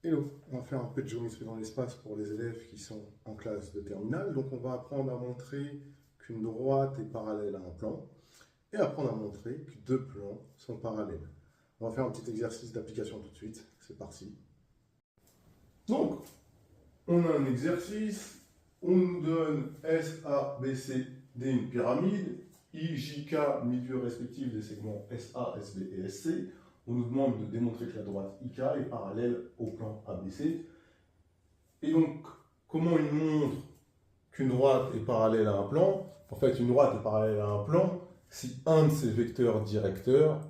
Hello, on va faire un peu de géométrie dans l'espace pour les élèves qui sont en classe de terminale. Donc on va apprendre à montrer qu'une droite est parallèle à un plan et apprendre à montrer que deux plans sont parallèles. On va faire un petit exercice d'application tout de suite. C'est parti. Donc, on a un exercice. On nous donne SABCD, une pyramide, IJK, milieu respectif des segments SA, SB et SC. On nous demande de démontrer que la droite IK est parallèle au plan ABC. Et donc, comment il montre qu'une droite est parallèle à un plan? En fait, une droite est parallèle à un plan si un de ses vecteurs directeurs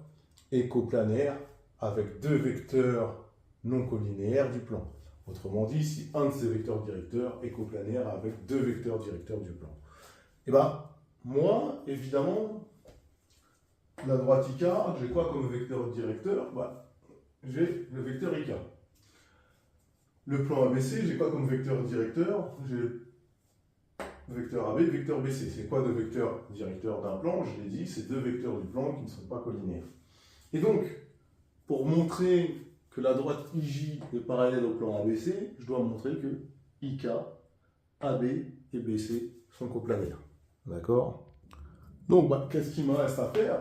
est coplanaire avec deux vecteurs non collinéaires du plan. Autrement dit, si un de ces vecteurs directeurs est coplanaire avec deux vecteurs directeurs du plan. Et bien, moi, évidemment, la droite IK, j'ai quoi comme vecteur directeur? J'ai le vecteur IK. Le plan ABC, j'ai quoi comme vecteur directeur? J'ai vecteur AB, vecteur BC. C'est quoi deux vecteurs directeurs d'un plan? Je l'ai dit, c'est deux vecteurs du plan qui ne sont pas collinaires. Et donc, pour montrer que la droite IJ est parallèle au plan ABC, je dois montrer que IK, AB et BC sont coplanaires. D'accord? Donc, qu'est-ce qu'il me reste à faire?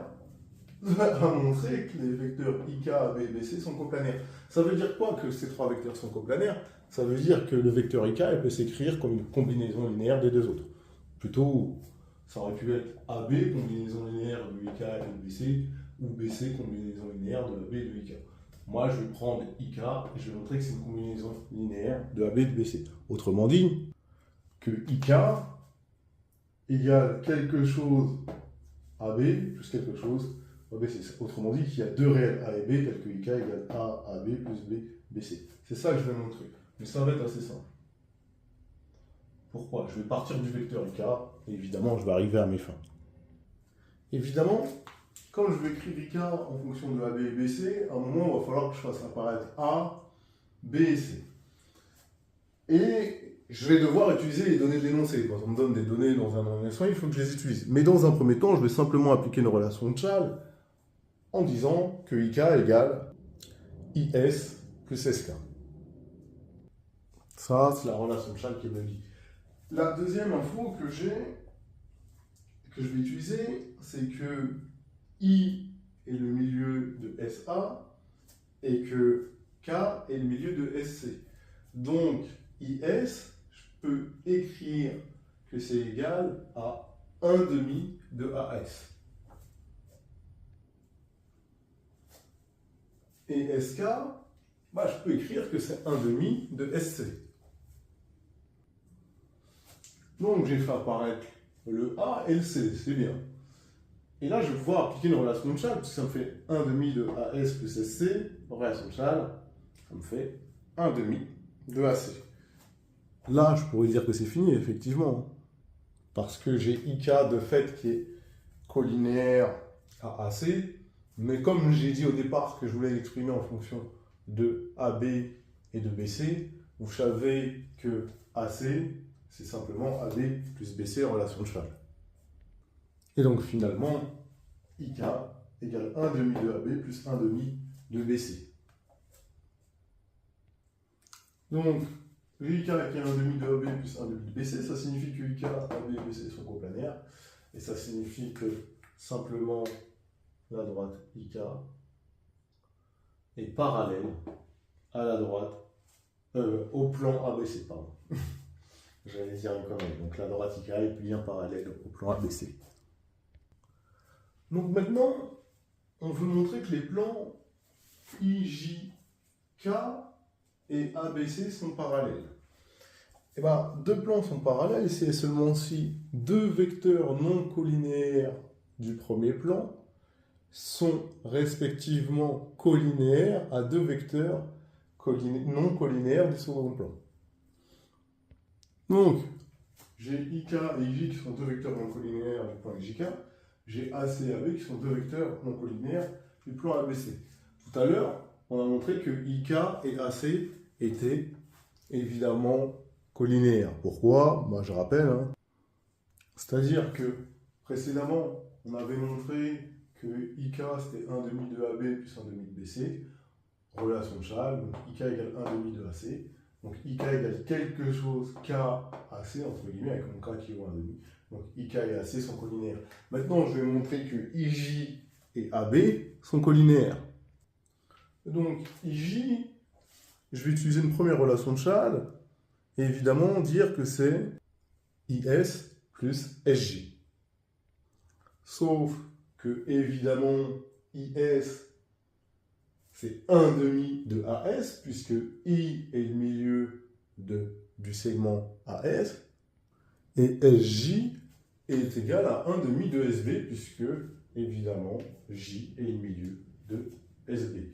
À montrer que les vecteurs IK, AB et BC sont coplanaires. Ça veut dire quoi que ces trois vecteurs sont coplanaires? Ça veut dire que le vecteur IK peut s'écrire comme une combinaison linéaire des deux autres. Plutôt, ça aurait pu être AB, combinaison linéaire de IK et de BC, ou BC, combinaison linéaire de AB et de IK. Moi, je vais prendre IK et je vais montrer que c'est une combinaison linéaire de AB et de BC. Autrement dit, que IK égale quelque chose AB plus quelque chose ABC. Autrement dit, qu'il y a deux réels A et B, tels que IK égale A, AB plus B, BC. C'est ça que je vais montrer. Mais ça va être assez simple. Pourquoi? Je vais partir du vecteur IK, et évidemment, je vais arriver à mes fins. Évidemment, quand je vais écrire IK en fonction de AB et BC, à un moment, il va falloir que je fasse apparaître A, B et C. Et je vais devoir utiliser les données de l'énoncé. Quand on me donne des données dans un énoncé, il faut que je les utilise. Mais dans un premier temps, je vais simplement appliquer une relation de Chasles en disant que IK égale IS plus SK. Ça, c'est la relation de Chasles qui me dit. La deuxième info que j'ai, que je vais utiliser, c'est que I est le milieu de SA et que K est le milieu de SC. Donc, IS, je peux écrire que c'est égal à 1 demi de AS. Et SK, je peux écrire que c'est 1 demi de SC. Donc, j'ai fait apparaître le A et le C, c'est bien. Et là, je vais pouvoir appliquer une relation de Chasles, puisque ça me fait 1 demi de AS plus SC, relation de Chasles, ça me fait 1 demi de AC. Là, je pourrais dire que c'est fini, effectivement, parce que j'ai IK de fait qui est collinéaire à AC, mais comme j'ai dit au départ que je voulais l'exprimer en fonction de AB et de BC, vous savez que AC, c'est simplement AB plus BC en relation de Chasles. Et donc finalement, IK égale 1 demi de AB plus 1 demi de BC. Donc, IK qui est 1 demi de AB plus 1 demi de BC, ça signifie que IK, AB et BC sont coplanaires. Et ça signifie que simplement la droite IK est parallèle à la droite, au plan ABC, pardon. J'allais dire une connerie. Donc la droite IK est bien parallèle au plan ABC. Donc maintenant, on veut montrer que les plans IJK et ABC sont parallèles. Et deux plans sont parallèles, c'est seulement si deux vecteurs non collinéaires du premier plan sont respectivement collinéaires à deux vecteurs non collinéaires du second plan. Donc, j'ai IK et IJ qui sont deux vecteurs non collinéaires du plan IJK, j'ai AC et AB qui sont deux vecteurs non collinéaires du plan ABC. Tout à l'heure, on a montré que IK et AC étaient évidemment collinéaires. Pourquoi? Je rappelle. C'est-à-dire que précédemment, on avait montré que IK c'était 1 demi de AB plus 1 demi de BC. relation de Chasles, donc IK égale 1 demi de AC. Donc IK égale quelque chose KAC, entre guillemets, avec mon K qui vaut 1 demi. Donc IK et AC sont collinaires. Maintenant, je vais montrer que IJ et AB sont collinaires. Donc IJ, je vais utiliser une première relation de Chasles, et évidemment dire que c'est IS plus SJ. Sauf que, évidemment, IS, c'est 1 demi de AS, puisque I est le milieu du segment AS, et SJ est égal à 1 demi de SB, puisque, évidemment, J est le milieu de SB.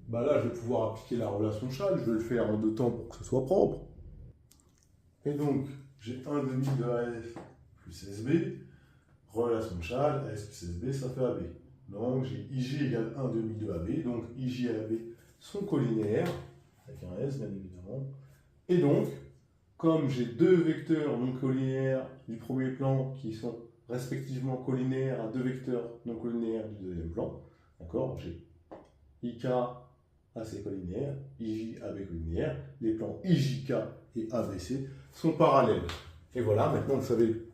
Bah là, je vais pouvoir appliquer la relation de Chasles, je vais le faire en 2 temps pour que ce soit propre. Et donc, j'ai 1 demi de AS plus SB, relation de Chasles, AS plus SB, ça fait AB. Donc, j'ai IJ égale 1 demi de AB, donc IJ et AB sont collinaires, avec un S bien évidemment. Et donc, comme j'ai deux vecteurs non collinaires du premier plan qui sont respectivement collinaires à deux vecteurs non collinaires du deuxième plan, d'accord, j'ai IK AC collinaire, IJ AB collinaire, les plans IJK et ABC sont parallèles. Et voilà, maintenant vous savez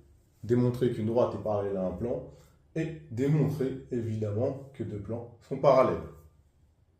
démontrer qu'une droite est parallèle à un plan et démontrer évidemment que deux plans sont parallèles.